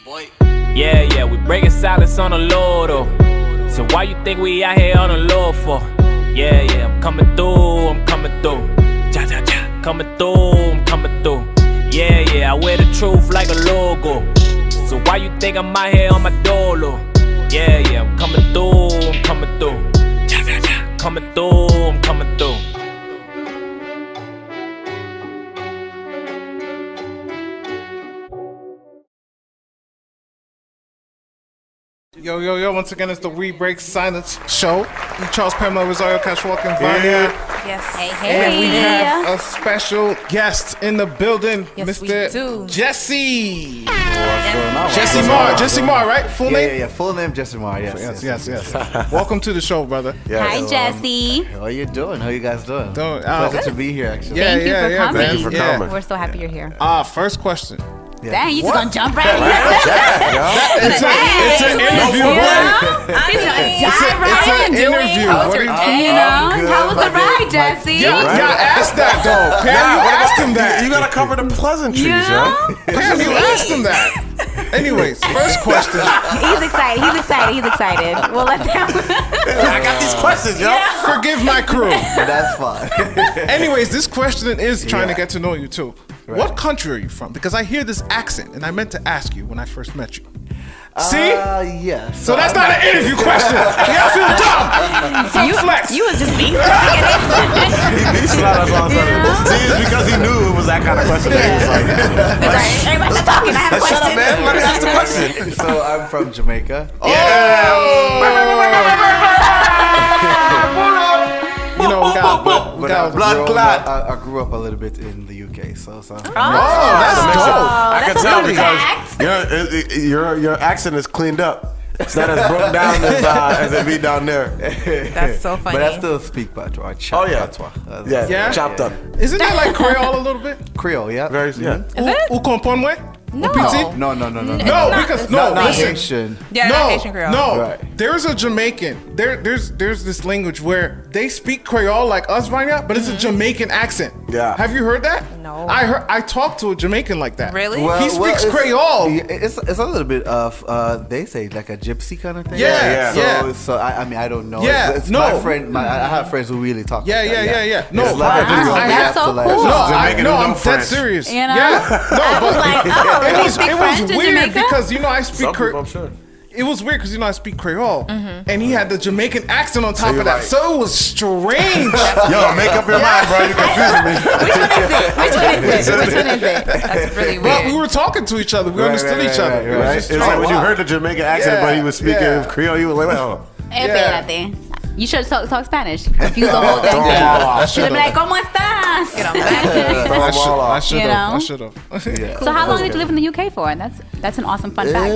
Boy. Yeah, we breaking silence on the Lord, oh. So why you think we out here on the Lord for? Yeah, I'm coming through, Ja, ja, ja. Coming through, I'm coming through. Yeah, I wear the truth like a logo. So why you think I'm out here on my dolo? Yeah, I'm coming through, Ja, ja, ja. Coming through, I'm coming through. Yo, once again, it's the We Break Silence show. Charles Pamela Rosario Cashwalk and Vanya. Yes. Hey. And we have a special guest in the building, Yes, we Mr. do. Jesse. What's going on? Jessimar, right? Full name? Yeah. Full name Jessimar. Yes. Welcome to the show, brother. Hi, Jesse. How are you doing? How you guys doing? Pleasure to be here, actually. Yeah, Thank you for coming. Thank you for coming. We're so happy you're here. First question. Yeah. Dang, you just gonna jump right in. It's an interview. It's an interview. How was the ride, Jesse? Y'all asked that, though. Pam, you asked him that. You gotta cover the pleasantries, Yeah. Pam, you asked him that. Anyways, first question. He's excited. We'll let them. I got these questions, yo. Forgive my crew. That's fine. Anyways, this question is trying to get to know you too. Right. What country are you from? Because I hear this accent, and I meant to ask you when I first met you. See? Yeah. So that's not an interview question. Y'all feel dumb. From Flex. You was just being He beats a lot of us all the time. See, it's because he knew it was that kind of question. He was like, Everybody's talking. I have a shut up, question. man. Let me ask the question. So I'm from Jamaica. You know, we got blood clot. I grew up a little bit in the UK, so. Oh, that's dope. I can tell fact. because your accent is cleaned up. It's not as broke down as it be down there. That's so funny. But I still speak patois. Oh, yeah. Patois. Yeah, chopped up. Isn't that like Creole a little bit? Creole, yeah. Very, yeah. Ou comprendre? No. No. No, because Not listen. Haitian. Yeah, not Haitian Creole. No, Right. there's a Jamaican. There's this language where they speak Creole like us, Vanya, but it's a Jamaican accent. Yeah. Have you heard that? No. I talked to a Jamaican like that. Really? He speaks it's- Creole. It's a little bit of they say like a gypsy kind of thing. Yeah. So I mean I don't know. Yeah, It's no. my friend. I have friends who really talk. Yeah. like that, No, It's like I have That's so cool. Jamaican who I'm know dead French. serious. You know? Yeah. No, I was but like, oh, it they was speak French in weird Jamaica? because I speak Some people, I'm sure. It was weird because I speak Creole, and he had the Jamaican accent on top you're of that, like- so it was strange. Yo, make up your mind, bro. You're confusing me. Which one is it? That's really But we weird. were talking to each other. We understood each other. It was Right? just It's like when you wow. heard the Jamaican accent, but he was speaking Yeah. Creole, you were like, oh. Espérate. You should talk Spanish. Confuse the whole thing. I Should should be like, ¿Cómo estás? Get on back. I should You know? have. So how long did you live in the UK for? That's an awesome fun fact.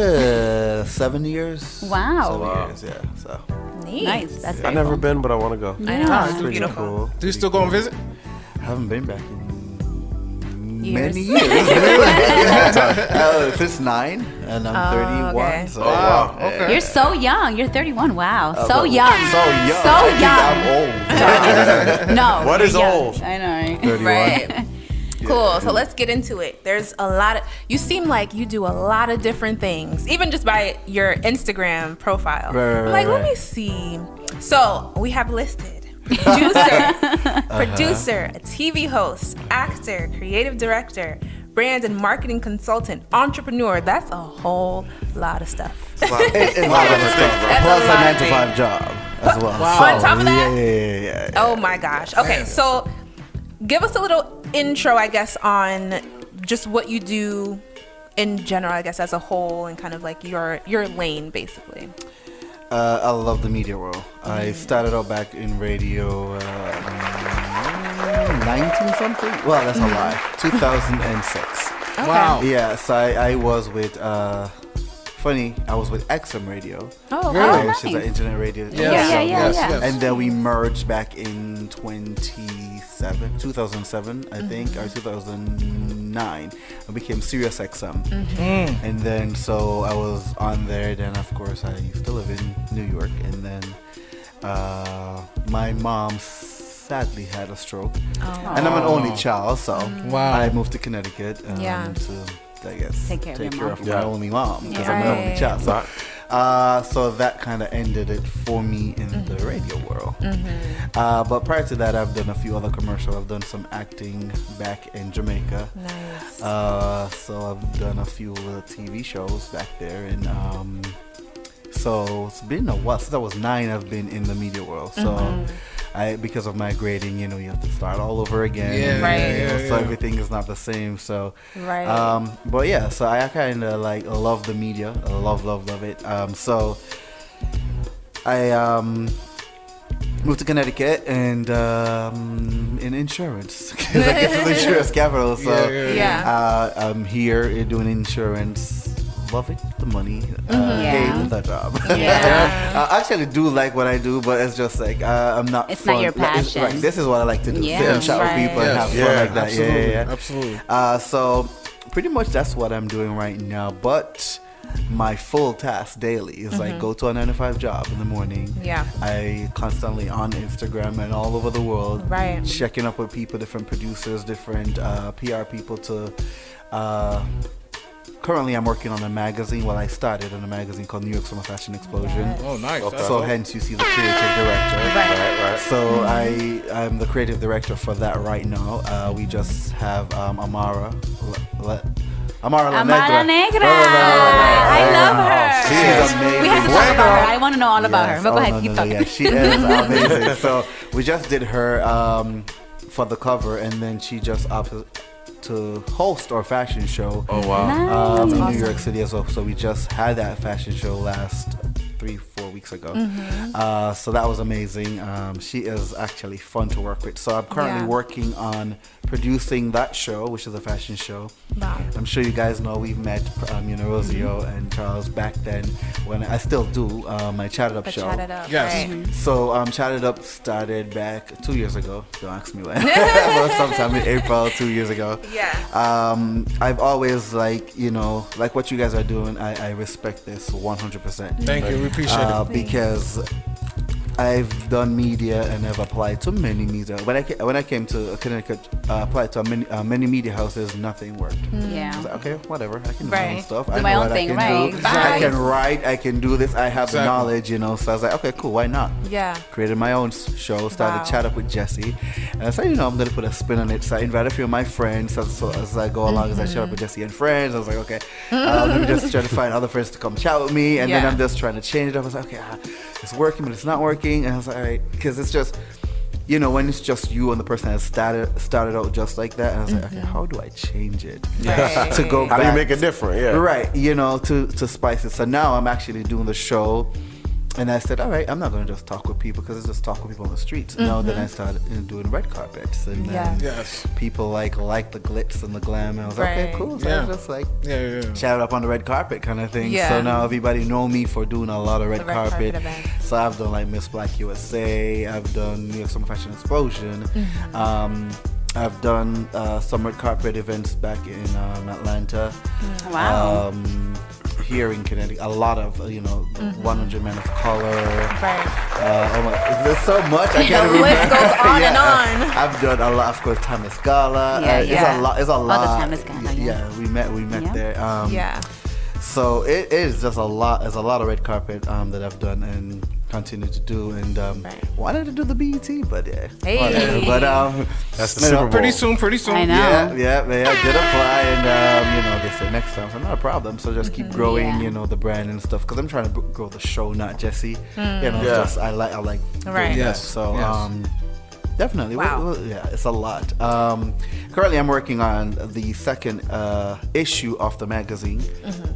7 years. Wow. 7 years, yeah. So Nice. That's I've very never cool. been, but I want to go. I know. It's pretty beautiful. cool. Do you still go and visit? Haven't been back in Years. many years. Since 9, and I'm 31. okay. So Wow. Okay. You're so young. You're 31. Wow. So young. So young. So I think young. I'm old. No. What you're is young. old? I know. Right? 31. Right. Cool. So let's get into it. There's a lot of. You seem like you do a lot of different things, even just by your Instagram profile. Right, I'm like, let right. me see. So we have listed producer, a TV host, actor, creative director, brand and marketing consultant, entrepreneur. That's a whole lot of stuff. It's a lot of stuff. That's Plus a a lot 9 of to things. 5 job as well. Wow. On top of that? Yeah. Oh my gosh. Okay, so give us a little intro, I guess, on just what you do in general, I guess, as a whole, and kind of like your lane, basically. I love the media world. I started out back in radio 19 something. Well, that's a lie. 2006. Okay. Wow. Yes, I was with. Funny, I was with XM Radio. Oh, Really? Which is an internet radio. Yeah. And then we merged back in 2007, I think, or 2009, and became Sirius XM. And then so I was on there. Then of course I used to live in New York, and then my mom sadly had a stroke, and I'm an only child, so Wow. I moved to Connecticut Yeah. to I guess, Take care of your mom. of my only mom because Yeah. I'm an only Right. child. So that kind of ended it for me in the radio world. But prior to that, I've done a few other commercials. I've done some acting back in Jamaica. Nice. So I've done a few little TV shows back there, and so it's been a while since I was 9. I've been in the media world. So because of my grading, you have to start all over again. Yeah, Right. So everything is not the same. So Right. but yeah, so I kind of like love the media. I love it. So I moved to Connecticut and in insurance, because I guess it's insurance capital. So Yeah. I'm here doing insurance. Love it, the money, Yeah. hate the job. Yeah. I actually do like what I do, but it's just like I'm not. It's not your passion. Right, this is what I like to do: Yeah, sit and chat right. with people and have Yes. fun like that. Absolutely. Yeah. Absolutely. So pretty much that's what I'm doing right now. But my full task daily is like go to a 9 to 5 job in the morning. Yeah. I constantly on Instagram and all over the world, Right. checking up with people, different producers, different PR people to. Currently, I'm working on a magazine. Well, I started on a magazine called New York Summer Fashion Explosion. Oh, nice. Okay. That's So dope. hence you see the creative director. Right. So I'm the creative director for that right now. We just have Amara. Amara Amara Negra. I love her. She's amazing. We have to talk about her. I want to know all about her. But go ahead, keep talking. Yeah, she is amazing. So we just did her for the cover, and then she just opted to host our fashion show. Oh wow. In New York City as well. So we just had that fashion show last 3-4 weeks ago. So that was amazing. She is actually fun to work with. So I'm currently Yeah. working on producing that show, which is a fashion show. Wow. I'm sure you guys know we've met, Rosio and Charles back then when I still do my Chat It Up The show. Chat It Up. Yes. Right. So Chat It Up started back 2 years ago. Don't ask me when. But sometime in April 2 years ago. Yeah. I've always like what you guys are doing. I respect this 100%. Thank you. We appreciate it. Because I've done media and I've applied to many media. When I came to Connecticut, applied to many media houses, nothing worked. I was Yeah. like, okay, whatever. I can do my own Right. stuff. Do I my know own what thing, I can right. do. I Right. can write. I can do this. I have the Exactly. knowledge, So I was like, okay, cool. Why not? Yeah. Created my own show. Started Wow. Chat Up with Jesse, and I said, I'm gonna put a spin on it. So I invited a few of my friends. So as I go along, as I chat up with Jesse and friends, I was like, okay, let me just try to find other friends to come chat with me, and then Yeah. I'm just trying to change it up. I was like, okay, it's working, but it's not working, and I was like, all right, because it's just. When it's just you and the person that started out just like that, and I was like, okay, how do I change it Right. to go How do you back make it different? Yeah. Right, to spice it. So now I'm actually doing the show, and I said, all right, I'm not going to just talk with people because it's just talk with people on the streets. No, then I started doing red carpets, and then Yes. people like the glitz and the glam, and I was like, okay, Right. cool. So I Yeah. was just like Yeah. chat up on the red carpet kind of thing. Yeah. So now everybody know me for doing a lot of red The red carpet carpet. events. So I've done like Miss Black USA. I've done New York Summer Fashion Explosion. I've done some red carpet events back in Atlanta. Wow. Here in Connecticut, a lot of 100 Men of Color. Right. Oh my, there's so much. I can't The remember. list goes on and Yeah. on. I've done a lot, of course. Timeless Gala. Yeah, It's yeah. a lot. It's a the lot. Timeless Gala, yeah. we met Yeah. there. Yeah. So it is just a lot. There's a lot of red carpet that I've done and continue to do, and wanted to do the BET, but yeah. Hey. Whatever. But That's the Super Bowl. Pretty soon. I know. yeah, I did apply, and they said next time, so not a problem. So just keep growing, Yeah. the brand and stuff, because I'm trying to grow the show, not Jesse. Yeah. Just I like Right. doing that. Yes, So yes. definitely, Wow. yeah, it's a lot. Currently, I'm working on the second issue of the magazine,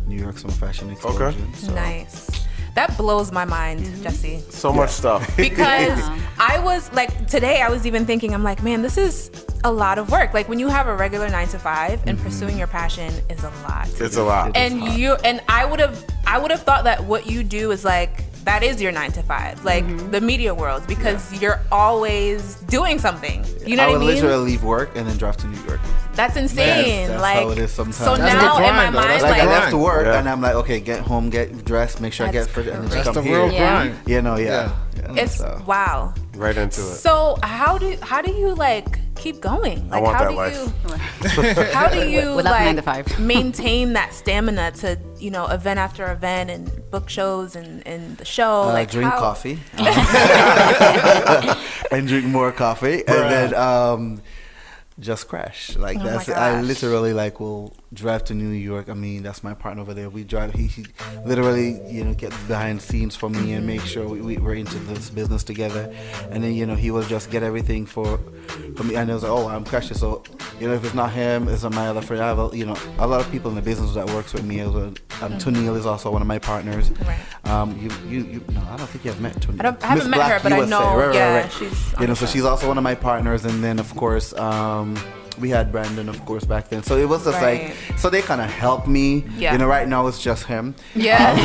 New York Summer Fashion Explosion. So. Nice. That blows my mind, Jesse. So much stuff. Because I was like, today I was even thinking, I'm like, man, this is a lot of work. Like when you have a regular 9 to 5 and pursuing your passion is a lot. It's a lot. It is hard. And I would have thought that what you do is like, that is your 9 to 5, like the media world, because you're always doing something. You know I what I would mean? literally leave work and then drive to New York. That's insane. That's like how it is sometimes. so That's the now in my grind, though. mind, That's Like the I like left to work Yeah. and I'm like, okay, get home, get dressed, make sure I That's get fit, and then crazy. just That's come the here. real Yeah. grind. Yeah. it's So. wow. Right into it. So how do you like keep going? Like, want how that do life. you, how do you Without like 9 to 5. maintain that stamina to, event after event and book shows and the show? Like, drink how- coffee and drink more coffee, and then just crash. Like that's my I gosh. literally like will drive to New York. I mean, that's my partner over there. We drive. He literally get behind the scenes for me and make sure we're into this business together. And then he will just get everything for me. And it was like, oh, I'm crashing. So if it's not him, it's my other friend. I have a lot of people in the business that works with me. Tunil is also one of my partners. Right. No, I don't think you have met Tunil. I haven't met her, but I know. Right. She's. So she's also one of my partners, and then of course we had Brandon, of course, back then. So it was just Right. so they kind of helped me. Yeah. Right now it's just him. Yeah.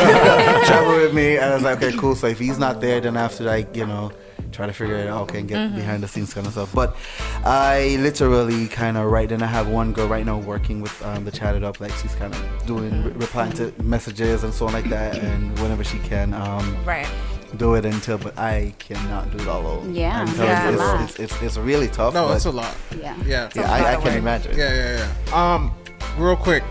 Travel with me, and I was like, okay, cool. So if he's not there, then I have to try to figure it out, okay, and get behind the scenes kind of stuff. But I literally kind of then I have one girl right now working with the Chat It Up, like she's kind of doing replying to messages and so on like that, and whenever she can. Right. Do it but I cannot do it all alone. Yeah. I'm Yeah, telling you, it's a it's really tough. No, but it's a lot. Yeah. Yeah. I can imagine. Yeah. Real quick,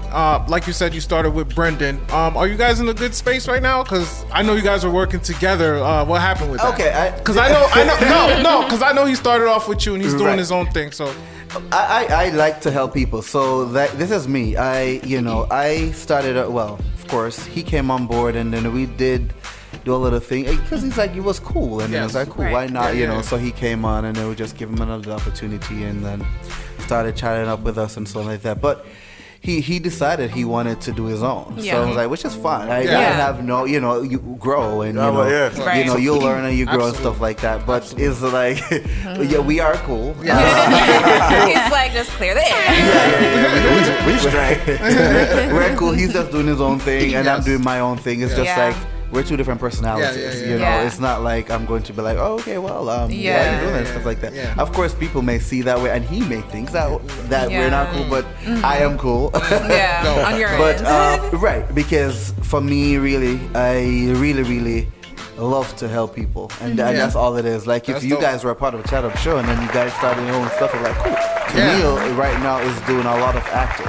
like you said, you started with Brendan. Are you guys in a good space right now? Because I know you guys are working together. What happened with that? Okay, Because because I know he started off with you and he's doing Right. his own thing. So I like to help people, so this is me. I started well, of course he came on board, and then we did do a little thing because he's like, it was cool, and then I was Yes. like, cool, Right. why not? Yeah. So he came on, and then we just give him another opportunity, and then started chatting up with us and so like that. But he decided he wanted to do his own. Yeah. So I was like, which is fine. I Yeah. have no, you grow and Yeah, well, yeah. Right. you'll learn and you grow and Absolutely. stuff like that. But it's like, yeah, we are cool. He's like, just clear the air. We straight. We're cool. He's just doing his own thing, and I'm Yes. doing my own thing. It's just Yeah. like we're two different personalities. Yeah. Yeah. It's not like I'm going to be like, oh, okay, well, why are Yeah. you doing that and stuff like that? Yeah. Of course, people may see that way, and he may think that we're Yeah. not cool, but I am cool. Yeah. On your But end. right, because for me, really, I really love to help people, and that's all it is. Like, if That's you dope. guys were a part of a chat up show, and then you guys started your own stuff, I'm like, cool. Camille right now is doing a lot of acting.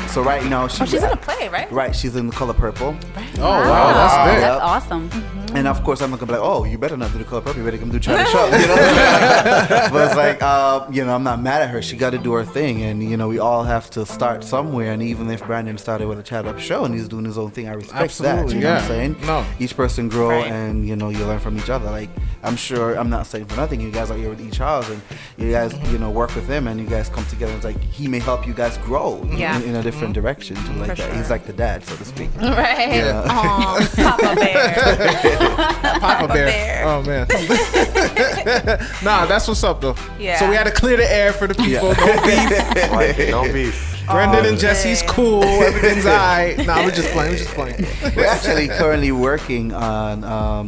So right now She's in a play, right? Right, she's in The Color Purple. oh wow, that's big. That's awesome. And of course, I'm not gonna be like, oh, you better not do The Color Purple, you better come do Charlie Shop. But it's like, I'm not mad at her. She got to do her thing, and we all have to start somewhere. And even if Brandon started with a chat up show and he's doing his own thing, I respect that. Absolutely, You know what I'm yeah. saying? No. Each person grow, Right. and you learn from each other. Like, I'm sure, I'm not saying for nothing, you guys are here with each other, and you guys, work with him, and you guys come together. It's like he may help you guys grow Yeah. in a different direction too, like For that. sure. He's like the dad, so to speak. Right. Yeah. Aw, Papa Bear. Papa Bear. Bear. Oh man. Nah, that's what's up though. Yeah. So we had to clear the air for the people. No beef. Like, no beef. Brendan and Oh, Jesse's man. cool. Everything's alright. Nah, we're just playing. We're actually currently working on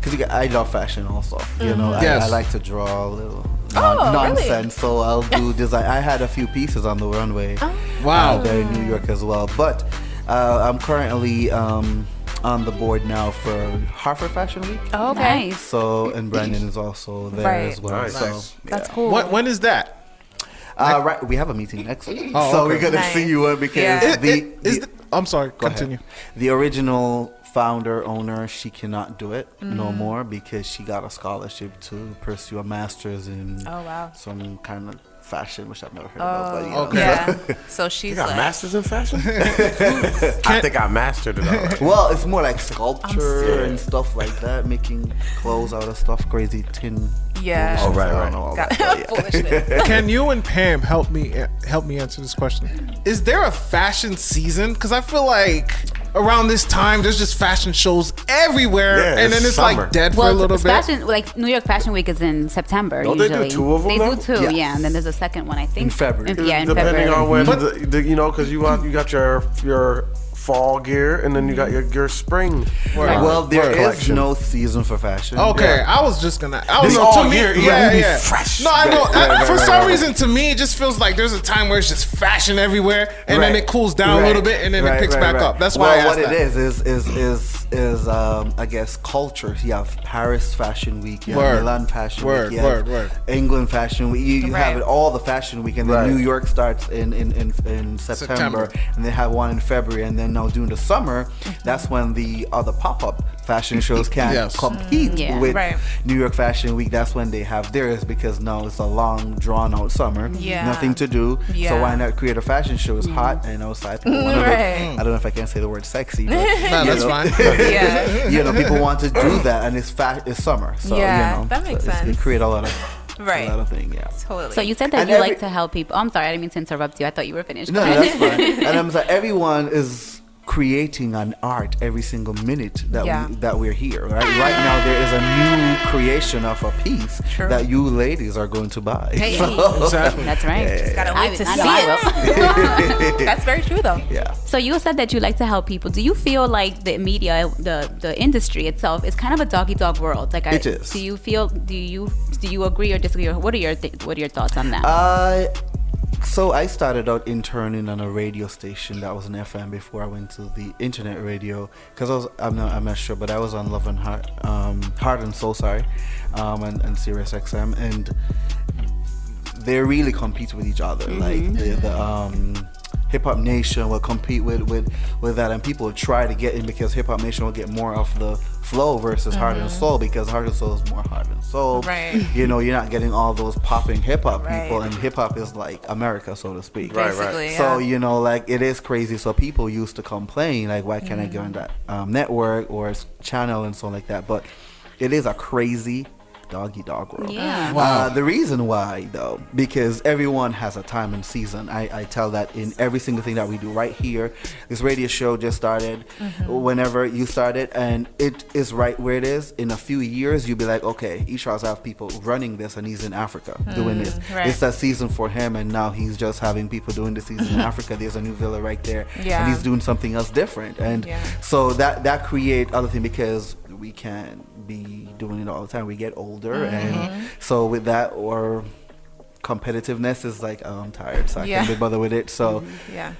because I love fashion also. Yes. I like to draw a little Oh, nonsense, so I'll do design. I had a few pieces on the runway Wow. there in New York as well, but I'm currently on the board now for Hartford Fashion Week. Oh, okay. Nice. So, and Brandon is also there Right. as well. Nice. So Nice. That's yeah. cool. When is that? Right, we have a meeting next week, Oh, so okay. we're gonna Nice. see you because Yeah. I'm sorry. Go ahead. Continue. The original founder, owner, she cannot do it no more because she got a scholarship to pursue a master's in Oh, wow. some kind of fashion, which I've never heard of. But, Okay. Yeah. So You she's got like, masters in fashion? I think I mastered it already. Well, it's more like sculpture serious. and stuff like that, making clothes out of stuff, crazy tin. yeah. Oh, right, I don't right. know all Got that, but yeah. foolishness. Can you and Pam help me answer this question? Is there a fashion season? Because I feel like around this time there's just fashion shows everywhere, Yeah, and then it's it's summer. like dead for a Well, little it's bit. fashion, like New York Fashion Week is in September. Don't they do usually. 2 of them They now? do 2, Yes. yeah, and then there's a second one, I think. In February. Yeah, in Depending February. on when, because you got your fall gear and then you got your spring. Well, there is collection. no season for fashion. Okay, Yeah. I was just gonna. I It's don't know. all To me, year. You yeah, gotta be yeah. fresh. No, I know. Right, For right, some right. reason, to me, it just feels like there's a time where it's just fashion everywhere, and then Right. it cools down a Right. little bit, and then it Right, picks right, back right. up. That's well, why I asked what that. it is is I guess culture. You have Paris Fashion Week, you have Word. Milan Fashion Word, Week, you have word. England Fashion Week. You have Right. it all the Fashion Week, and then Right. New York starts in September, and they have one in February, and then now during the summer, that's when the other pop-up fashion shows can Yes. compete Yeah. with Right. New York Fashion Week. That's when they have theirs, because now it's a long, drawn-out summer. Yeah. Nothing to do. Yeah. So why not create a fashion show? It's hot and outside. People want to Right. look. I don't know if I can say the word sexy, but No, you that's know. fine. Yeah. You know, people want to do that, and it's summer, so Yeah, you know, that makes so sense. It create a lot of Right. things. Yeah. Totally. So you said that And you every- like to help people. Oh, I'm sorry, I didn't mean to interrupt you. I thought you were finished. No, that's fine. And I'm like, everyone is creating an art every single minute Yeah. that we're here. Right now, there is a new creation of a piece True. that you ladies are going to buy. Hey. So, Exactly. That's right. Just gotta wait to I see know I it. That's very true, though. yeah. So you said that you like to help people. Do you feel like the media, the industry itself, is kind of a dog-eat-dog world? Like, It is. Do you feel? Do you agree or disagree? Or what are your thoughts on that? So I started out interning on a radio station that was an FM before I went to the internet radio, because I'm not sure, but I was on Love and Heart and Soul, and Sirius XM, and they really compete with each other. Like the Hip Hop Nation will compete with that, and people will try to get in because Hip Hop Nation will get more of the flow versus Heart and Soul, because Heart and Soul is more Heart and Soul. Right. You know, you're not getting all those popping hip hop Right. people, and hip hop is like America, so to speak. Right, Basically, yeah. So, you know, like, it is crazy. So people used to complain, like, why can't I go on that network or channel and so like that? But it is a crazy dog-eat-dog world. Yeah. The reason why, though, because everyone has a time and season. I tell that in every single thing that we do right here. This radio show just started whenever you started, and it is right where it is. In a few years, you'll be like, okay, Ishaw's have people running this, and he's in Africa doing this. right. It's that season for him, and now he's just having people doing the season in Africa. There's a new villa right there, Yeah. and he's doing something else different. And Yeah. so that create other thing, because we can't be doing it all the time. We get older, and so with that, or competitiveness is like, oh, I'm tired, so I Yeah. can't be bothered with it. So Yeah.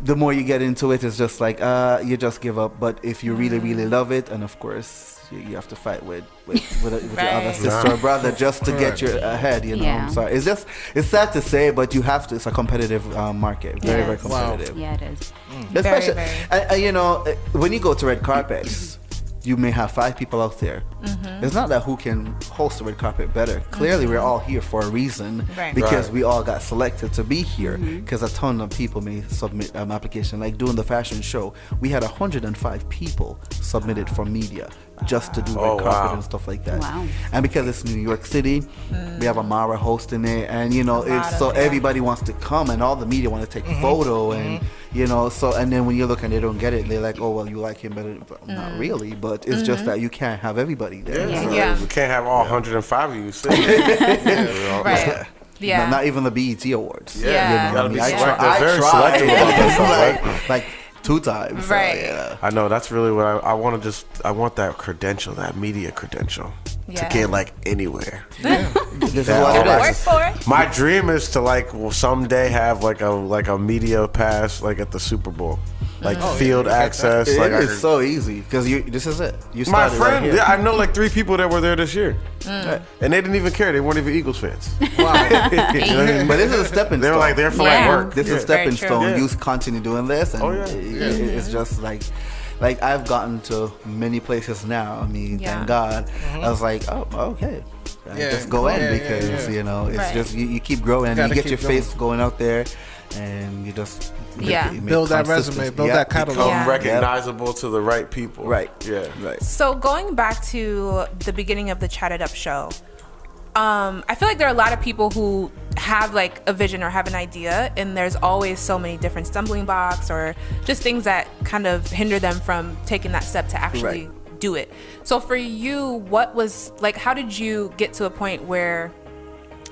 the more you get into it, it's just like you just give up. But if you really, really love it, and of course you have to fight with your other Right. sister or brother just to get Correct. you ahead. You know, Yeah. I'm sorry. It's sad to say, but you have to. It's a competitive market, very, very Yes. Wow. competitive. Yeah, it is. Especially, very. you know, when you go to red carpets, you may have 5 people out there. It's not that who can host the red carpet better. Clearly, we're all here for a reason, Right. because Right. we all got selected to be here. Because a ton of people may submit application. Like doing the fashion show, we had 105 people submitted for media just to do Oh, red carpet wow. and stuff like that. Wow. And because it's New York City, we have Amara hosting it, and you know, A lot it's of so it. everybody wants to come, and all the media want to take photo, and you know, so, and then when you look and they don't get it, they're like, oh well, you like him better. But not really, but it's just that you can't have everybody there. Yeah. So, Yeah. We can't have all 105 of you sitting there. Right. Yeah. Not even the BET Awards. Yeah. You know, Gotta I be mean, selective. I Very tried. selective about that stuff, right? like 2 times. So, Right. yeah. I know, that's really what I want to I want that credential, that media credential, Yeah. to get like anywhere. This is Yeah, what all it that Work is. for it. My dream is to someday have like a media pass like at the Super Bowl, like field access. It like I is could- so easy because this is it. You my started friend, right here. yeah, I know like 3 people that were there this year, and they didn't even care. They weren't even Eagles fans. Wow. You know what I mean? But this is a stepping They stone. were like there for Yeah. like work. This is a Yeah. stepping true. stone. Yeah. You continue doing this, and Oh, yeah. it's just like I've gotten to many places now. I mean, Yeah. thank God. I was like, oh, okay. And Yeah. just go in Yeah, yeah, because yeah. you know it's Right. just you keep growing and you Gotta get keep your going. face going out there, and you just Yeah. Build that resume, build that catalog. Become Yeah. recognizable to the right people. Right. Yeah. right. So going back to the beginning of the Chatted Up show, I feel like there are a lot of people who have like a vision or have an idea, and there's always so many different stumbling blocks or just things that kind of hinder them from taking that step to actually do it. So for you, what was like, how did you get to a point where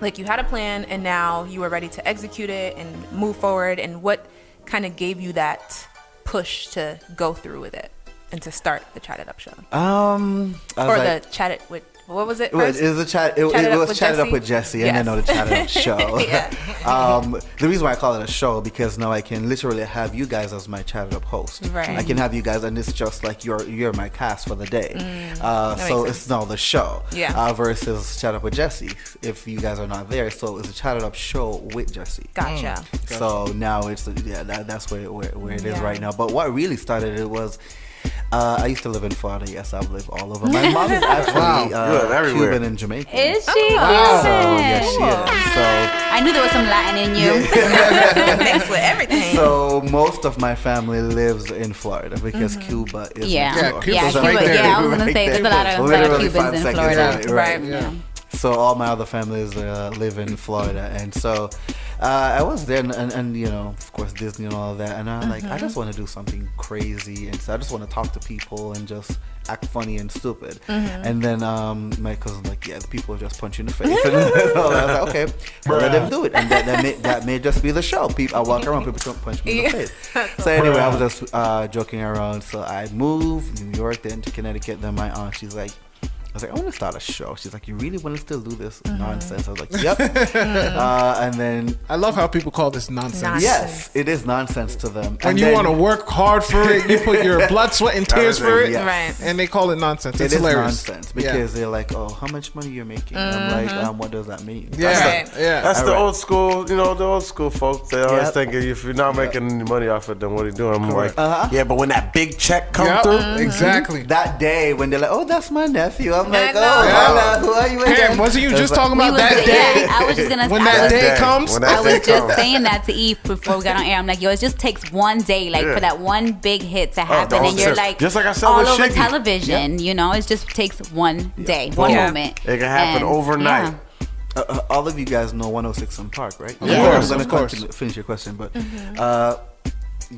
like you had a plan and now you were ready to execute it and move forward, and what kind of gave you that push to go through with it and to start the Chatted Up show? I was Or like, the Chat It with What was it It was, first? it was a chat. It was Chatted Up with Jessie, and then the Chatted Up show. The reason why I call it a show because now I can literally have you guys as my Chatted Up host. Right. I can have you guys, and it's just like you're my cast for the day. So makes it's now the show. Yeah. Versus Chatted Up with Jessie. If you guys are not there, so it's a Chatted Up show with Jessie. Gotcha. So now it's that's where it is Yeah. right now. But what really started it was. I used to live in Florida. Yes, I've lived all over. My mom is actually You live everywhere. Cuban and Jamaican. Is she? So yes, she is. So I knew there was some Latin in you. Mixed with everything. So most of my family lives in Florida because Cuba is Yeah. next Yeah, door. Cuba's Yeah, right Cuba. there. Yeah, I was gonna say there's a lot of Literally Cubans 5 in seconds Florida. away, right. Right. Yeah. So all my other families live in Florida, and so I was there, and you know, of course, Disney and all of that, and I'm like, I just want to do something crazy, and so I just want to talk to people and just act funny and stupid. And then my cousin's like, yeah, the people just punch you in the face, and so I was like, okay, well, let them do it, and that may just be the show. People, I walk around, people don't punch me in the face. So anyway, I was just joking around. So I moved New York, then to Connecticut. Then my aunt, she's like. I was like, I want to start a show. She's like, you really want to still do this nonsense? I was like, yep. And then, I love how people call this nonsense. Nonsense. yes, it is nonsense to them. When And you then want to work hard for it, you put your blood, sweat, and tears for it, Yes. Right. and they call it nonsense. It It's is hilarious. nonsense because they're like, oh, how much money you're making? I'm like, what does that mean? Yeah, Right. yeah. That's the Alright. old school, the old school folks. They always Yep. think if you're not making any money off it, then what are you doing? I'm like, Uh-huh. yeah, but when that big check comes Yep, through, exactly. That day when they're like, oh, that's my nephew. I'm like, know. oh, Yeah. holla, who are you again? Pam, wasn't you It's just like- talking We about was- that day? Yeah, I was just gonna. When I that was, day Day. comes? When that I day was just comes. saying that to Eve before we got on air. I'm like, yo, it just takes one day, like Yeah. for that one big hit to the happen, whole and you're sense. like, Just like I said all with over Shiggy. television. You know, it just takes one day, one Yeah. moment. it can happen And, overnight. yeah. all of you guys know 106 in Park, right? Yeah. I'm course, gonna of course. finish your question, but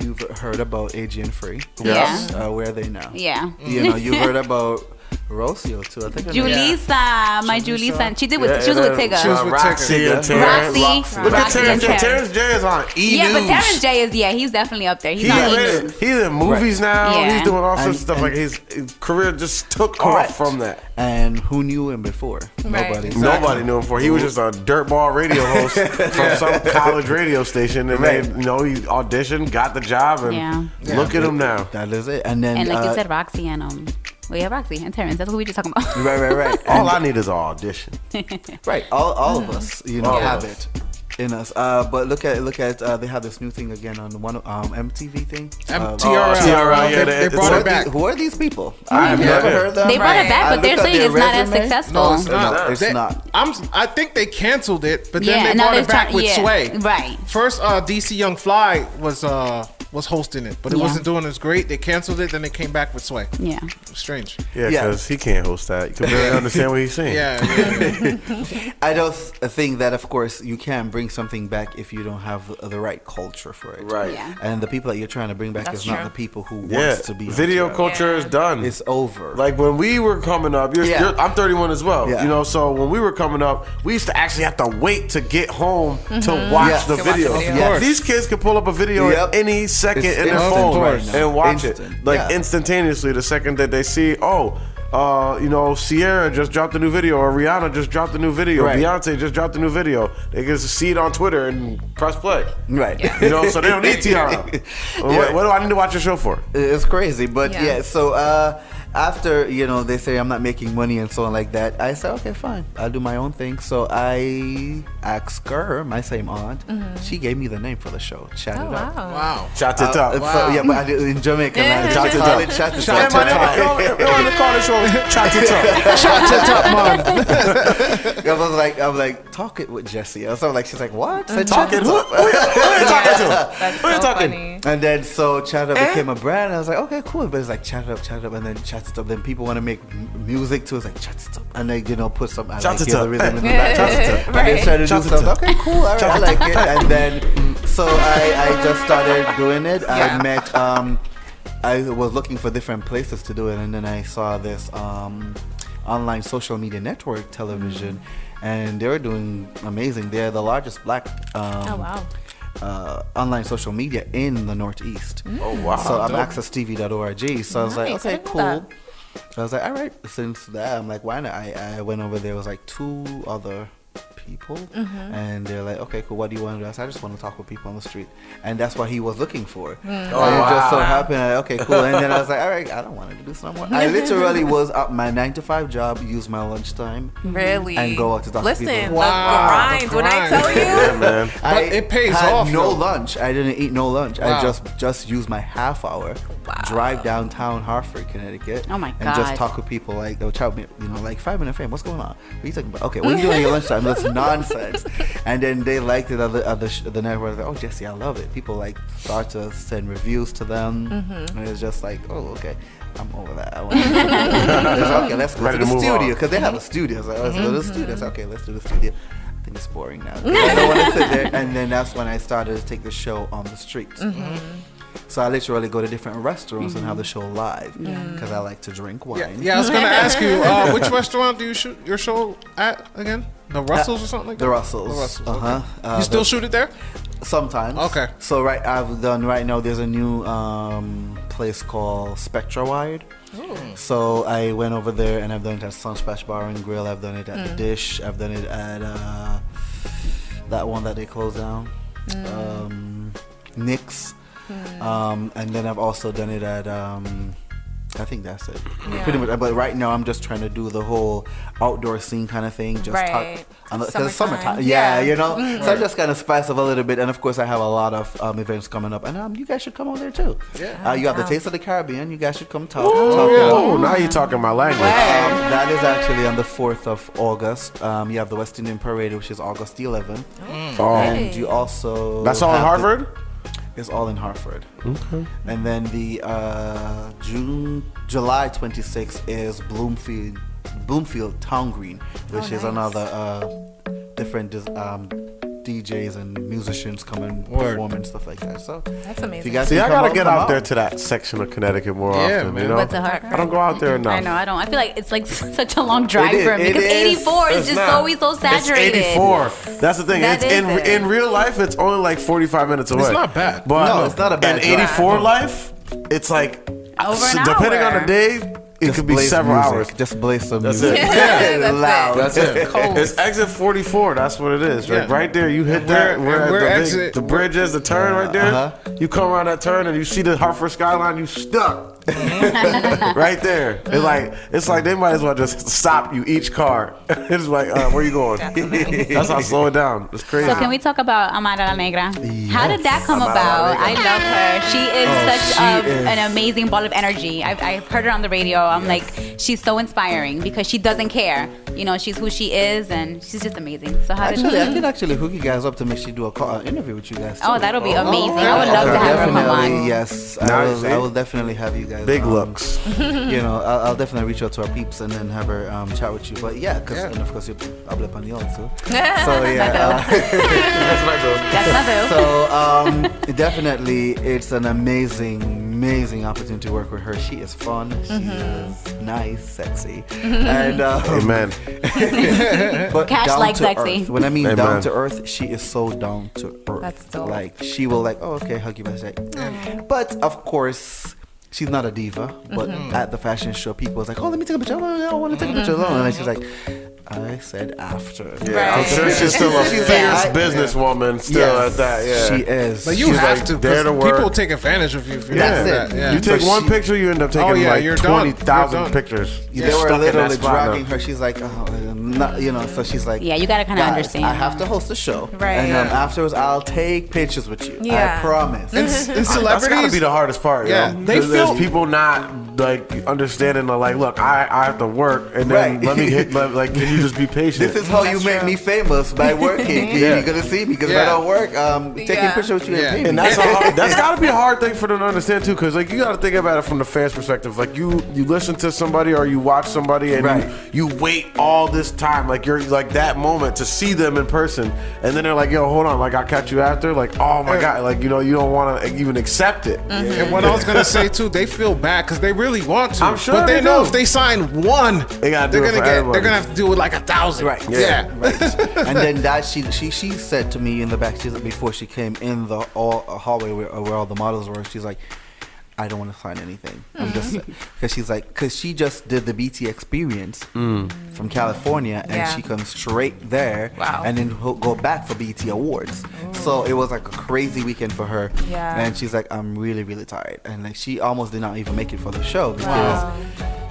you've heard about AG and Free. Yes. Where are they now? Yeah. You know, you've heard about Rocio too. I think. her name- Julissa, my Julissa, she did with she was with Tigger. She was with Roxy Tigger. and Terrence. Roxy, Look at Roxy Terrence. and Terrence. Terrence J is on E! Yeah, but News. Terrence J is he's definitely up there. He's on E! News. He's in movies now. Yeah. He's doing all sorts And- of stuff. and- Like his career just took Correct. off from that. And who knew him before? Right. Nobody. Nobody knew him before. He was just a dirtball radio host from some college radio station, and Right. they, he auditioned, got the job, and Yeah. look at him now. That is it. And then And like you said, Roxy and Roxy and Terrence. That's what we just talking about. right. All I need is an audition. Right, all of us, All of have us. it in us. But look at they have this new thing again on one MTV thing. TRL. TRL, yeah, They it's brought who, it are back. who are these people? have I've no never idea. heard them. They brought it back, I but they're looked at saying their it's not as resume. successful. No, it's not. No, it's They- not. I think they canceled it, but then Yeah, they now brought they're it back trying- with yeah, Sway. right. First, DC Young Fly was hosting it, but it Yeah. wasn't doing as great. They canceled it, then they came back with Sway. Yeah. Strange. Yeah, Yeah. because he can't host that. You can barely understand what he's saying. Yeah. I don't think that, of course, you can't bring something back if you don't have the right culture for it. Right. Yeah. And the people that you're trying to bring back That's is not true. the people who Yeah. wants to be. on Video TRL. culture is done. It's over. Like when we were coming up, I'm 31 as well. Yeah. So when we were coming up, we used to actually have to wait to get home to watch Yes. the To watch the video. video. Of course. These kids can pull up a video Yep. at any second It's in their instant phone right now. and watch Instant. it, like Yeah. instantaneously. The second that they see, Sierra just dropped a new video, or Rihanna just dropped a new video, Right. Beyonce just dropped a new video. They can see it on Twitter and press play. Right. So they don't need TRL. What do I need to watch your show for? It's crazy, but Yeah. yeah. So after they say I'm not making money and so on like that, I said okay, fine, I'll do my own thing. So I asked her, my same aunt, she gave me the name for the show. Chat Oh it up. wow. Wow. Shout it up. So, yeah, but I did in Jamaican language. Chat they it call up. it chat it Chat up. it up. We want to call the show Chat It Up. Shut it up, man. I was like, talk it with Jessie. I was like, she's like, what? I said, Talking chat it who? up. Who you talking to? That's Who you so talking? funny. And then so Chat It Up became a brand. And I was like, okay, cool. But it's like Chat It Up, and then Chat It Up. Then people want to make music too. It's like Chat It Up, and they put some Chat It the Up. rhythm in the Chat back. It Up. And they started to Chat do It stuff. Up. Okay, cool. All right, I like it. And then so I just started doing it. I met I was looking for different places to do it, and then I saw this online social media network television, and they were doing amazing. They're the largest black Oh wow. online social media in the Northeast. Oh wow. So I'm accesstv.org. So I was like, Nice, I okay, didn't know cool. I was like, all right. Since that, I'm like, why not? I went over there. It was like 2 other people, and they're like, okay, cool. What do you want to do? I said, I just want to talk with people on the street, and that's what he was looking for. And it just so happened. Okay, cool. And then I was like, all right, I don't want to do this no more. I literally was up my 9-to-5 job, use my lunchtime, Really? and go out to talk to people. Listen, Wow, the grind. the When I grind. tell you, Yeah, man. But it pays had off, no though. lunch. I didn't eat no lunch. Wow. I just used my half hour, drive downtown Hartford, Connecticut. Oh my And just God. talk with people like they'll chat with me, like 5-minute frame. What's going on? What are you talking about? Okay, what are you doing at your lunchtime? That's nonsense. And then they liked it the network. Like, oh, Jesse, I love it. People like start to send reviews to them, and it's just like, oh, okay. I'm over that. I want to okay, let's go Ready to to the move studio on. because they have a studio. So let's go to the studio. So, okay, let's do the studio. I think it's boring now. 'Cause I don't want to sit there. And then that's when I started to take the show on the streets. So I literally go to different restaurants and have the show live because I like to drink wine. Yeah, I was gonna ask you, which restaurant do you shoot your show at again? The Russells or something like that? The Russells. The Russells. Uh-huh. Okay. You still shoot it there? Sometimes. Okay. So I've done right now. There's a new place called Spectra Wide. So I went over there and I've done it at Sunsplash Bar and Grill. I've done it at the Dish. I've done it at that one that they closed down, Nick's. And then I've also done it at I think that's it. Pretty much. But right now I'm just trying to do the whole outdoor scene kind of thing. Just Right. because it's summertime. Yeah. Yeah, you know. So I just kind of spice up a little bit. And of course I have a lot of events coming up. And you guys should come over there too. Yeah. You have the Taste of the Caribbean. You guys should come talk. Oh, now you're talking my language. That is actually on the 4th of August. You have the West Indian Parade, which is August the 11th. And you also... That's all in have Harvard? It's all in Hartford. Okay. And then the July 26th is Bloomfield Town Green, which is another different DJs and musicians come and perform and stuff like that. So that's amazing. if you guys See, can I come gotta out, get come out there to that section of Connecticut more often. man. You know, What's the Hartford? I don't go out there enough. I know, I don't. I feel like it's like such a long drive is, for me it because is. 84 is It's just not. always so saturated. It's 84. That's the thing. That It's is it. in real life, it's only like 45 minutes away. not bad. But No, it's not a bad in drive. 84 life, it's like Over an depending hour. on the day, it Just could be blaze several music. hours. Just blaze some That's music. it. That's Loud. That's it. Cold. It's exit 44. That's what it is. Like Yeah. right there, you hit And that. where Where the, exit- the bridge is, the turn right there. You come around that turn and you see the Hartford skyline. You stuck. Right there. It's like they might as well just stop you each car. It's like, where you going? That's how slow it down. It's crazy. So can we talk about Amara la Negra? How did that come Amara la about? Negra. I love her. She is such she is. an amazing ball of energy. I've heard her on the radio. I'm like, she's so inspiring because she doesn't care. You know, she's who she is and she's just amazing. So how Actually, I did can actually hook you guys up to make sure you do an interview with you guys. Too. Oh, that'll be amazing. okay. I would love to have her come Definitely, on. yes. Nice, I will definitely have you guys. Big looks. You know, I'll definitely reach out to our peeps and then have her chat with you. But yeah, because and of course I'll be up on the own too. So yeah. That's my boo. So definitely, it's an amazing opportunity to work with her. She is fun. She is nice, sexy, and Amen. but Cash down like to sexy. earth. When I mean Amen. down to earth, she is so down to earth. That's dope. Like she will like, okay, hug you, but of course. She's not a diva, but at the fashion show, people was like, "Oh, let me take a picture. Oh, I want to take a picture alone." And she's like, "I said after." Yeah, I'm sure she's still a She's fierce like, businesswoman still Yes, at that. Yeah, she is. But you She's have like to, there because to work. people take advantage of you. If you That's do it. that. Yeah. You take So one she- picture, you end up taking yeah, like you're done. 20,000 You're done. pictures. They You're were stuck in that literally spot now. dragging her. She's like, not, you know. So she's like, Yeah, you gotta kind of "Guys, understand. I have to host a show, Right. And Yeah. afterwards, I'll take pictures with you. Yeah. I promise." And That's gotta celebrities, be the hardest part. Yeah, yo. they 'Cause there's feel- people not like understanding. Like, look, I have to work, and then Right. let me hit. Like, can you just be patient? This is how you make me famous by working. Yeah. You're gonna see me because if Yeah. I don't work, taking Yeah. pictures with you Yeah. and pay me. And that's got to be a hard thing for them to understand too, because like you got to think about it from the fans' perspective. Like you listen to somebody or you watch somebody and Right. you wait all this time, like you're like that moment to see them in person, and then they're like, "Yo, hold on, like I'll catch you after." Like, oh my god, like you don't want to even accept it. And what I was gonna say too, they feel bad because they really want to. I'm sure but they they know do. if they sign one, They gotta do they're it for they're everybody. gonna have to do it like 1,000. Right. Yeah. Right. And then that she said to me in the back, before she came in the hallway where all the models were, she's like, I don't want to sign anything. I'm just because she just did the BT Experience from California, and she comes straight there, and then go back for BT Awards. So it was like a crazy weekend for her. Yeah. And she's like, I'm really, really tired, and like she almost did not even make it for the show because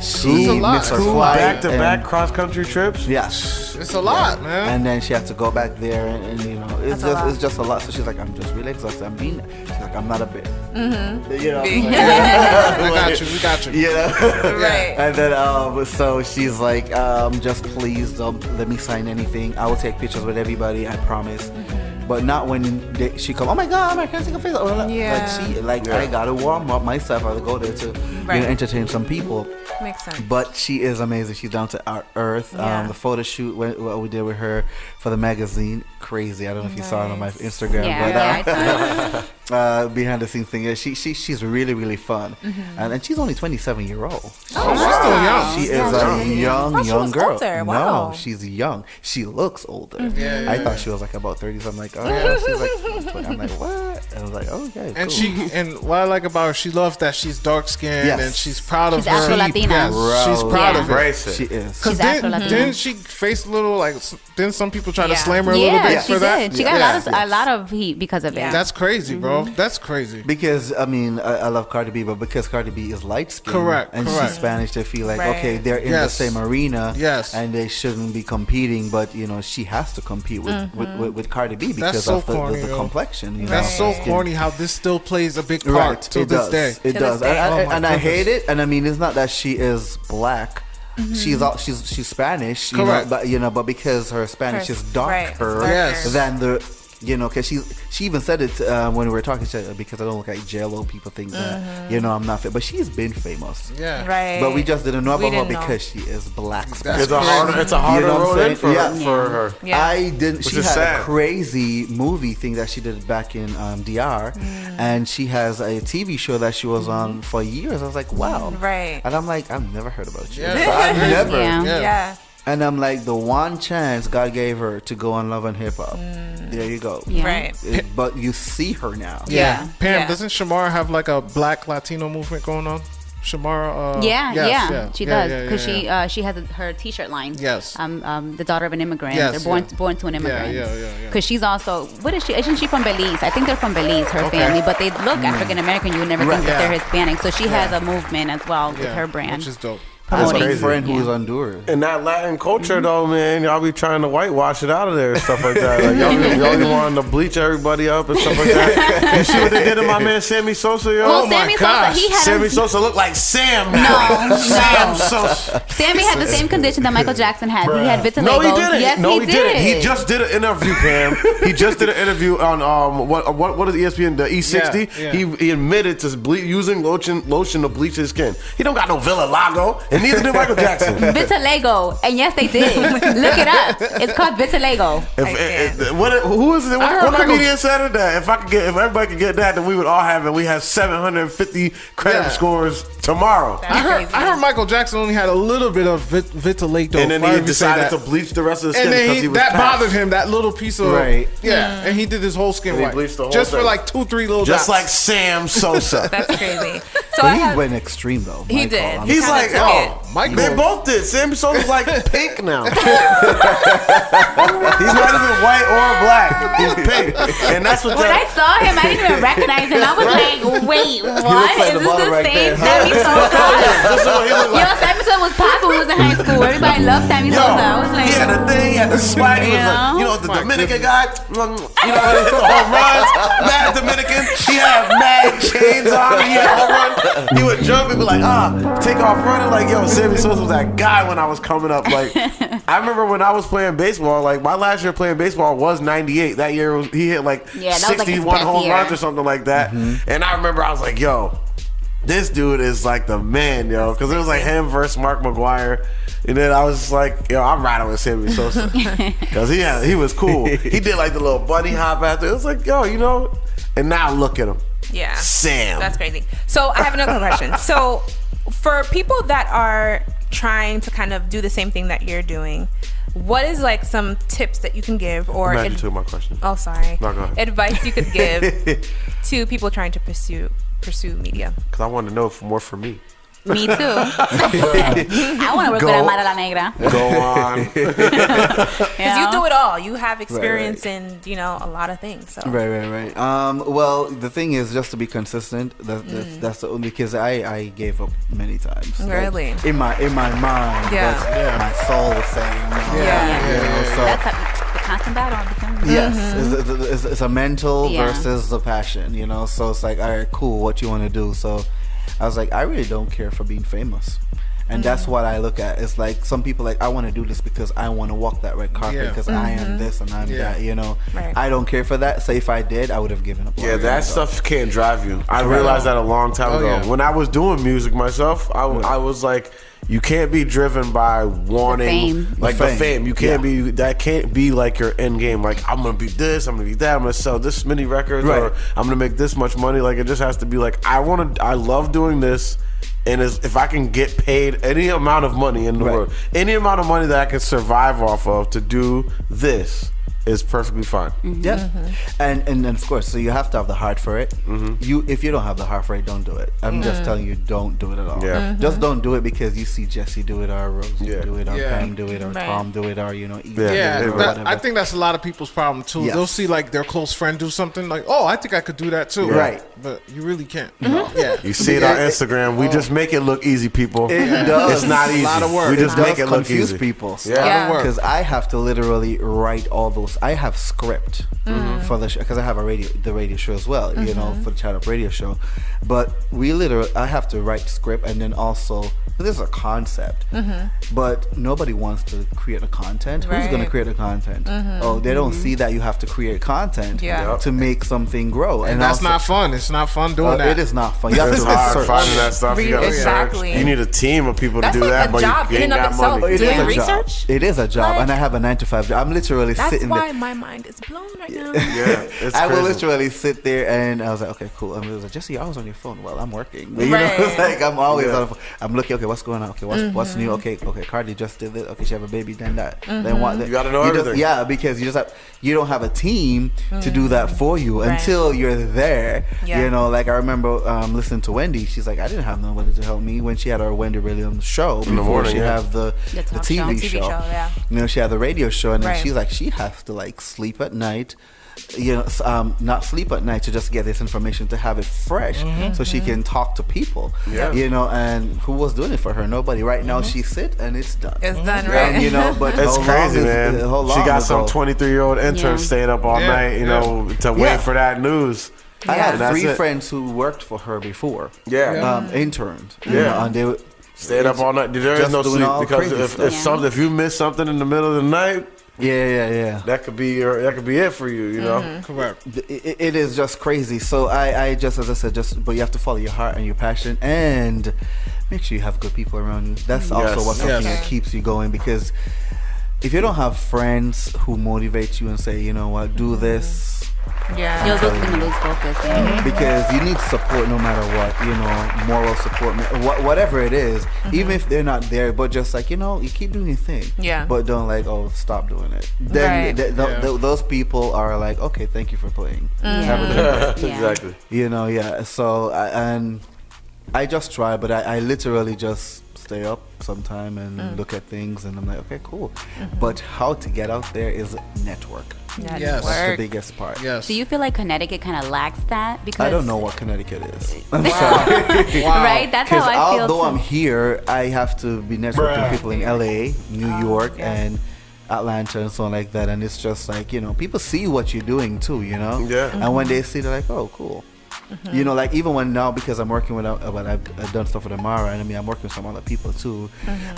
she missed her flight. Back-to-back cross-country trips. Yes, It's a lot, man. and then she had to go back there, and you know, it's just a lot. So she's like, I'm just really exhausted. She's like, I'm not a bit. You know, I got you. We got you. you know. Right. And then so she's like, just please don't let me sign anything. I will take pictures with everybody, I promise. But not when she come, oh my god, I can't take a face. Like I gotta warm up myself. I gotta go there to you know, entertain some people. Makes sense. But she is amazing. She's down to earth. Yeah. The photo shoot what we did with her for the magazine, crazy. I don't know if you saw it on my Instagram, Yeah, but I saw it. behind the scenes thing, yeah, she's really, really fun, and she's only 27-year-old. She's still young. She is a young she was girl. older. Wow. No, she's young. She looks older. I thought she was like about 30s. I'm like, oh yeah. She's like, 20. I'm like, what? And I was like, oh, okay. And cool. and what I like about her, she loves that she's dark skinned and she's proud of She's her. Afro-Latina. Yes, she's proud of it. Embrace it. She is. Because She's Afro-Latina. didn't she face a little like? Didn't some people try to Yeah. slam her a little bit she for that? did. She got a lot of heat because of it. That's crazy, bro. That's crazy. Because I mean, I love Cardi B, but because Cardi B is light skinned, Correct, and correct. she's Spanish, they feel like Right. okay, they're in the same arena, and they shouldn't be competing. But you know, she has to compete with Cardi B because That's so of the corny, yo. complexion. You That's know? so corny how this still plays a big part Right, to it this does. day. It does, this day. and I goodness. hate it. And I mean, it's not that she is black. She's Spanish, you know, Correct. but because her Spanish is darker Yes. than the, you know, because she even said it when we were talking to her, because I don't look like JLo. People think that, you know, I'm not fit, but she's been famous. Yeah. Right. But we just didn't know We about her didn't know. because she is black That's Spanish. It's a harder You know what I'm road in saying? for her. Yeah. I didn't. Which She is had sad. a crazy movie thing that she did back in DR, and she has a TV show that she was on for years. I was like, wow. Right. And I'm like, I've never heard about you. Yeah. So I've never. Yeah. Yeah. And I'm like, the one chance God gave her to go on Love and Hip Hop. There you go. Yeah. Right. But you see her now. Yeah. Pam, Yeah. doesn't Shamara have like a Black Latino movement going on? Shamara. She does yeah, because yeah. she has her T-shirt line. Yes. The daughter of an immigrant. Yes, They're born to an immigrant. yeah. Because she's also, what is she? Isn't she from Belize? I think they're from Belize, her family, but they look African American. You would never think that they're Hispanic. So she has a movement as well with her brand. Which is dope. I have promoting. a friend who's Yeah. Honduran. In that Latin culture, though, man, y'all be trying to whitewash it out of there and stuff like that. Like, y'all be wanting to bleach everybody up and stuff like that. You see what they did to my man Sammy Sosa, yo? Well, Oh my Sammy gosh. Sosa, he had Sammy Sosa looked like Sam now. No, Sam no. Sosa. Sammy had the same condition that Michael Jackson had. He had vitiligo. No, he didn't. Yes, no, he didn't. did. He just did an interview, Pam. He just did an interview on what is ESPN, the E60. Yeah. He admitted to using lotion to bleach his skin. He don't got no vitiligo, and neither did Michael Jackson. Vitiligo, and yes, they did. Look it up. It's called vitiligo. Who is it? What comedian said it that? If everybody could get that, then we would all have it. We have 750 credit scores tomorrow. I heard Michael Jackson only had a little bit of vitiligo, And then Why he would you say decided that? to bleach the rest of the skin And because then he was that passed. bothered him. That little piece of Right. and he did his whole skin And he white, bleached the whole just for thing. like 2-3 little Just dots. like Sam Sosa. That's crazy. So But I he have, went extreme though. He Michael. did. I'm He's kinda like, took oh, Michael. they both did. Sammy Sosa's like pink now. He's not even white or black. He's pink, and that's what. When I saw him, I didn't even recognize him. I was like, wait, what? like Is the this bottom the right same there. Sammy Sosa? This is what he looked Yo, like. Sammy Sosa was popping when he was in high school. Everybody loved Sammy Sosa. I was like, he had a thing, he had the swag. He was like, you know, the Dominican guy, you know, he hit the home runs. Mad Dominican. He had mad chains on. He had home run. He would jump and be like, take off running. Like, yo, Sammy Sosa was that guy when I was coming up. Like, I remember when I was playing baseball. Like, my last year playing baseball was '98. That year he hit like Yeah, that was like his 61 best home year. runs or something like that. And I remember I was like, yo, this dude is like the man, yo, because it was like him versus Mark McGuire, and then I was just like, yo, I'm riding with Sammy Sosa because he was cool. He did like the little bunny hop after. It was like, yo, you know, and now look at him, yeah, Sam. that's crazy. So I have another question. So for people that are trying to kind of do the same thing that you're doing, what is like some tips that you can give, or Imagine you took my question. oh sorry, No, go ahead. advice you could give to people trying to pursue pursue media? Because I want to know more for me. Me too. I want to work with Amara La Negra. Go on. Because you do it all. You have experience in, a lot of things. So. Right. Well, the thing is, just to be consistent. That's the only, because I gave up many times. Really? Like, in my mind, my soul is saying no. Yeah. So That's the constant battle between. yes, it's a mental versus a passion. So it's like, all right, cool. What you want to do? So I was like, I really don't care for being famous. And that's what I look at. It's like some people like, I want to do this because I want to walk that red carpet because I am this and I'm that, Right. I don't care for that. So if I did, I would have given up. Yeah, that stuff can't drive you. I realized that a long time ago. Yeah. When I was doing music myself, I was like, you can't be driven by wanting the fame. You can't be, that can't be like your end game. Like, I'm going to be this, I'm going to be that, I'm going to sell this many records, or I'm going to make this much money. Like, it just has to be like, I love doing this. And if I can get paid any amount of money in the world, any amount of money that I can survive off of to do this, is perfectly fine. Yeah, and of course, so you have to have the heart for it. If you don't have the heart for it, don't do it. I'm just telling you, don't do it at all. Yeah. Just don't do it because you see Jesse do it, or Rosie do it, or Pam do it, or Tom do it, or Ethan do it, or whatever. I think that's a lot of people's problem too. Yes. They'll see like their close friend do something like, oh, I think I could do that too. Right. But you really can't. Yeah. You see it on Instagram. We just make it look easy, people. It does. It's not easy. A lot of work. We just make it look confuse easy. people. Yeah. Because I have to literally write all those. I have script for the show because I have the radio show as well. For the Chat Up radio show. But I have to write script, and then also this is a concept. But nobody wants to create the content. Who's going to create the content? Oh, they don't see that you have to create content to make something grow, And that's not fun. It's not fun doing that. It is not fun. You have It's to hard research. finding that stuff. You gotta Exactly. research. You need a team of people That's to do like that, a but job you in ain't and of got itself. money. It is Doing a research? job. It is a job, Like, and I have a 9-to-5 job. I'm literally That's sitting why there. my mind is blown right now. Yeah, it's I will crazy. literally sit there, and I was like, okay, cool. And it was like, Jesse, I was on your phone. Well, I'm working. But, Right. it's like I'm always on the phone. I'm looking. Okay, what's going on? Okay, what's new? Okay, Cardi just did this. Okay, she have a baby. Then that. Then what? You gotta know everything. Because you don't have a team to do that for you until you're there. Yeah. Like I remember listening to Wendy. She's like, I didn't have nobody to help me when she had her Wendy Williams show before morning, she yeah. have the talk TV TV show, yeah. She had the radio show, and then Right. she's like, she has to like sleep at night. Not sleep at night to just get this information to have it fresh so she can talk to people. And who was doing it for her? Nobody. Right now she sit and it's done. It's done, right? And, but It's how crazy, long man. how long She got ago? some 23-year-old intern Yeah. staying up all night, to wait for that news. I And had that's 3 it. friends who worked for her before. Interned. Yeah. And they would Stayed up all night. There is just no doing sleep all because crazy if stuff. if you miss something in the middle of the night, yeah. that could be it for you. know. Correct. It is just crazy. So I just, as I said, but you have to follow your heart and your passion, and make sure you have good people around you. That's also what's something that keeps you going, because if you don't have friends who motivate you and say, you know what, do this, You'll lose focus. Yeah. because you need support no matter what, moral support, whatever it is, even if they're not there, but just like, you keep doing your thing. Yeah. But don't stop doing it. Then Right. those people are like, okay, thank you for playing. Have a good day. Yeah. Exactly. So I just try, but I literally just stay up sometime and look at things, and I'm like, okay, cool. But how to get out there is network. Yes. That's the biggest part. Yes. Do you feel like Connecticut kind of lacks that? Because I don't know what Connecticut is. I'm sorry. Right? That's how Because I feel although too. I'm here, I have to be networking people in LA, New York, and Atlanta and so on like that. And it's just like, people see what you're doing too, Yeah. And when they see, they're like, oh, cool. Like even when now, because I'm working with, I've done stuff with Amara, and I'm working with some other people too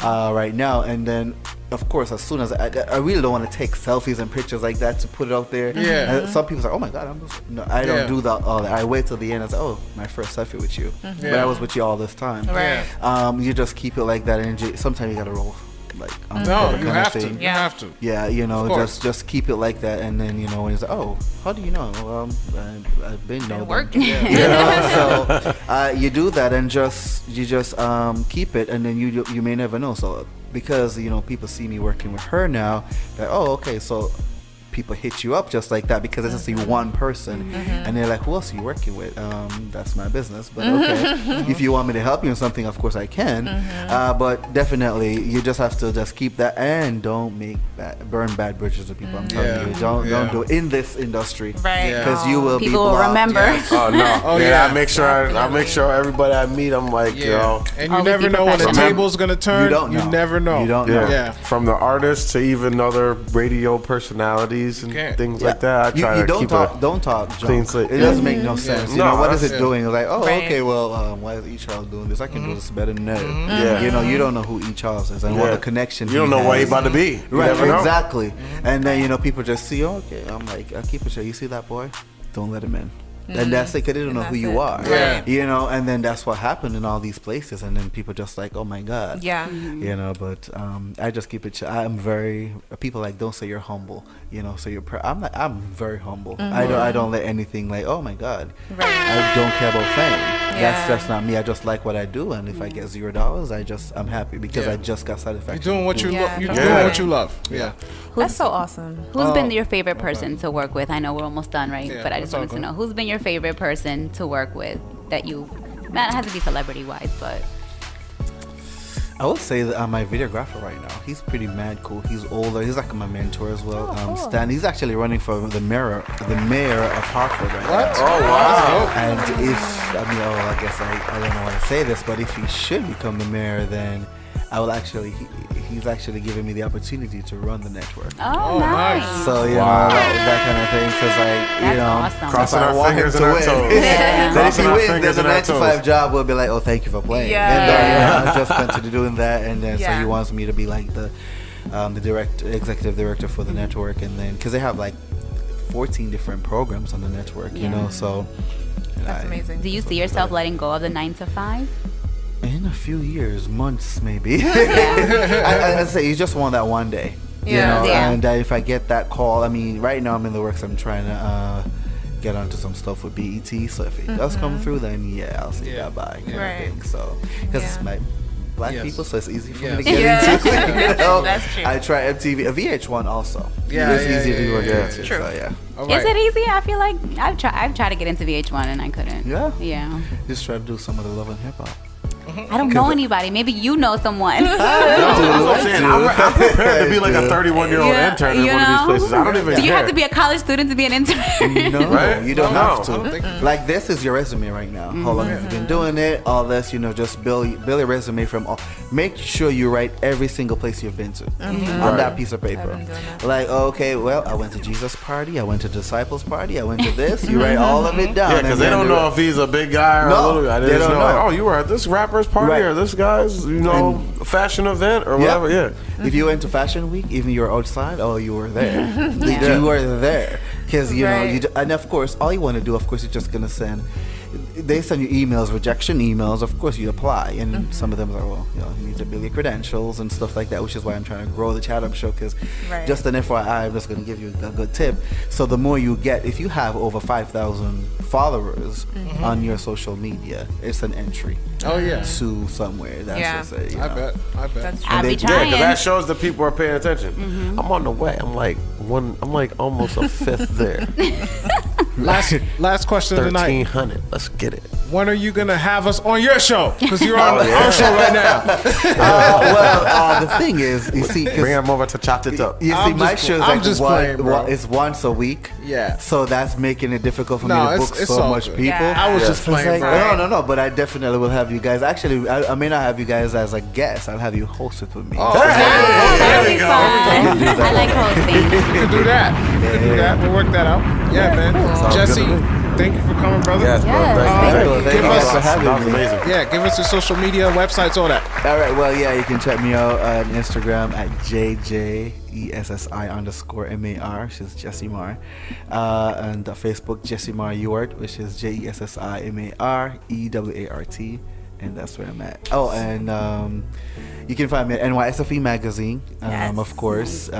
right now. And then, of course, as soon as I really don't want to take selfies and pictures like that to put it out there. Yeah. And some people say, oh my God, I don't do that all that. I wait till the end and say, oh, my first selfie with you. But I was with you all this time. Right. You just keep it like that, and sometimes you gotta roll like on the No, cover you kind have of to. thing. You have to. Yeah, course. just keep it like that, and then when it's like, oh, how do you know? I've been knowing. working. So you do that, and you just keep it, and then you may never know. So because people see me working with her now, that okay, so people hit you up just like that because they just see one person and they're like, who else are you working with? That's my business, but okay. If you want me to help you in something, of course I can. But definitely, you just have to just keep that and don't burn bad bridges with people. I'm telling you, don't do it in this industry, Right. Because you will People be will blocked. remember. Oh no! Oh, yeah, yeah. I make sure everybody I meet, I'm like, yo. And you Always never be know when the professional. table's gonna turn. You don't know. You never know. You don't Yeah. know. Yeah. From the artists to even other radio personalities and Okay. things like that. I try You to don't keep talk. it. Don't talk clean junk. slate. It doesn't make no sense. You No, know what is that's it doing? It's like, oh, Right. okay, well, why is E. Charles doing this? I can do this better than that. Yeah. You know, you don't know who E. Charles is and what the connection. You don't know where he's about to be. You Right, never know. exactly. And then people just see, oh, okay. I'm like, I keep it straight. You see that boy? Don't let him in. And that's it, because they don't know who that's you it. are. Yeah. And then that's what happened in all these places. And then people just like, oh my God. Yeah. But I just keep it. I'm very. People like don't say you're humble. So you're. I'm very humble. I don't let anything like, oh my God. Right. I don't care about fame. Yeah. That's not me. I just like what I do, and if I get $0, I'm happy because I just got satisfaction. You're doing what you Yeah. you're Yeah. doing what you love. Yeah. That's so awesome. Who's been your favorite person to work with? I know we're almost done, right? Yeah, But I just that's all wanted to good. know who's been your favorite person to work with that you. Man, it has to be celebrity wise, but I would say that my videographer right now, he's pretty mad cool. He's older. He's like my mentor as well. cool. Stan. He's actually running for the mayor of Hartford right now. Oh wow! And I guess I don't know how to say this, but if he should become the mayor, then I will actually. He's actually giving me the opportunity to run the network. oh, nice. nice. So that kind of thing. So it's like That's awesome. Crossing if I our want him fingers to and our win. toes. Then if Crossing he our wins, fingers then the and our 9 to 5 toes. job will be like, oh, thank you for playing. Yeah. And then I'll just continue doing that. And then so Yeah. he wants me to be like the executive director for the network, and then because they have like 14 different programs on the network, so. That's amazing. Do you see yourself letting go of the 9 to 5? In a few years, months maybe. I'd say you just want that one day. Yeah. Yeah. And if I get that call, I mean, right now I'm in the works. I'm trying to get onto some stuff with BET. So if it does come through, then I'll say bye-bye kind Right. of thing. So because it's Yeah. my black Yes. people, so it's easy for me Yes. to get Yeah. into. That's true. I try MTV, VH1 also. Yeah, it's yeah, easy yeah, to work yeah, into. True. So yeah, All Is right. it easy? I feel like I've tried to get into VH1 and I couldn't. Yeah? Yeah. just try to do some of the love and hip hop. I don't know anybody. Maybe you know someone. That's what I'm saying. I'm prepared to be like a 31-year-old Yeah, intern in you one of these know? places. I don't even Do you care. have to be a college student to be an intern? No, Right? you don't No. have I don't to. think- Like this is your resume right now. How long have you been doing it? All this, just build your resume from all. Make sure you write every single place you've been to on that piece of paper. I've been doing that. Like, okay, well, I went to Jesus party. I went to Disciples party. I went to this. You write all of it down. Yeah, and because they then don't know if he's a big guy or No, a little guy. They they just don't know, like, know. oh, you were at this rapper's party Right. or this guy's, fashion event or whatever. Yeah. If you went to Fashion Week, even you were outside, oh, you were there. You were there. Because, Right. and of course, all you want to do, of course, you're just going to send. They send you emails, rejection emails. Of course, you apply. And some of them are, well, you need to build your credentials and stuff like that, which is why I'm trying to grow the Chat Up Show. Because Right. just an FYI, I'm just going to give you a good tip. So the more you get, if you have over 5,000 followers on your social media, it's an entry Oh yeah. to somewhere. That's Yeah. just it. I bet. That's true. I be they- Yeah, trying. because that shows that people are paying attention. I'm on the way. I'm like almost a fifth there. Last question of the night. 1,300. Let's get it. When are you gonna have us on your show? Because you're on our show right now. The thing is, you see, 'cause Bring him over to chop it up. you see, I'm my just- show is I'm like just playing, bro. it's once a week. Yeah. So that's making it difficult for No, me to it's- book it's so all much good. people. Yeah. I was Yeah. just It's playing, like, bro. no, but I definitely will have you guys. Actually, I may not have you guys as a guest. I'll have you host it with me. Oh, That'd be fun. I like hosting. You can do that. You can do that. We'll work that out. Yeah, man. Sounds Jesse, good to me. thank you for coming, brother. Yes, bro. Yes. Thank you. Thank Give you us- for having That was me. amazing. Yeah, give us your social media, websites, all that. All right, well, yeah, you can check me out on Instagram at JJESSI_MAR, which is Jessimar. And Facebook, Jessimar Ewart, which is JESSIMAREWART. And that's where I'm at. Oh, and you can find me at NYSFE Magazine, Yes. of course.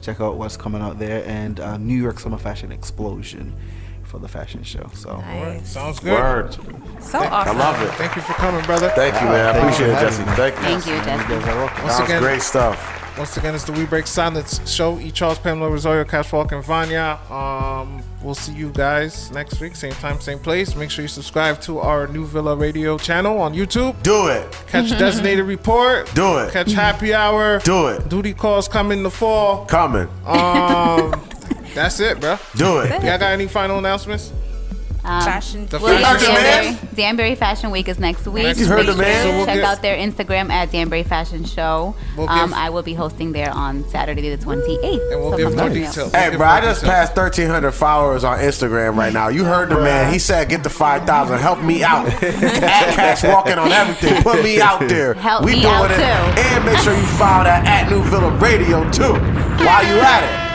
Check out what's coming out there. And New York Summer Fashion Explosion for the fashion show. So. Nice. Sounds good. Word. So I awesome. love it. Thank you for coming, brother. Thank you, man. I Thank you appreciate for it, Jesse. having me. Thank you. Thank you, Jesse. You guys are welcome. Once That was again, great stuff. Once again, it's the We Break Silence show. E. Charles, Pamela Rosario, Cash Falk, and Vanya. We'll see you guys next week, same time, same place. Make sure you subscribe to our New Villa Radio channel on YouTube. Do it. Catch Designated Report. Do it. Catch Happy Hour. Do it. Duty Calls coming in the fall. Coming. That's it, bro. Do it. Y'all got any final announcements? Fashion. The Well, fashion Danbury Fashion Week is next week. You heard the Make sure man. you So we'll check get- out their Instagram at Danbury Fashion Show. We'll give- I will be hosting there on Saturday the 28th. And we'll So give come more check me out. details. Hey, bro, I just passed 1,300 followers on Instagram right now. You heard the man. He said, get the 5,000. Help me out. At Cash Walking on everything. Put me out there. Help we me doing out, it. too. And make sure you follow that at New Villa Radio, too, while you at it.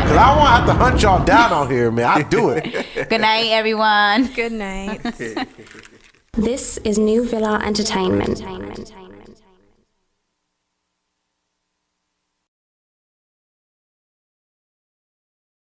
Because I won't have to hunt y'all down on here, man. I do it. Good night, everyone. Good night. This is New Villa Entertainment.